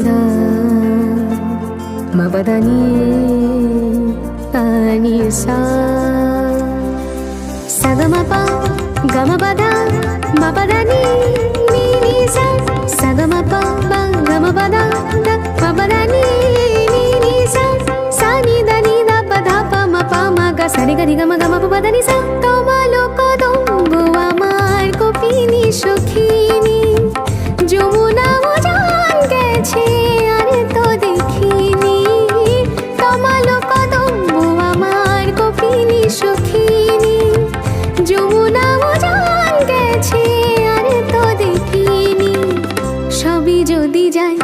दा म पद नि नि सा स ग म प ग म प द म पद नि सा स ग म प ग म प द म पद नि सा सा नि द प ध प म प म ग सा रे ग रि ग म ग म प प द नि सा तमालो कदम्बु आमार कपिनी सखिनी যমুনা উজান গেছে আর তো দেখিনি তমালো কদম্বু আমার কপিনী সখিনী যমুনা উজান গেছে আর তো দেখিনি সবই যদি যায়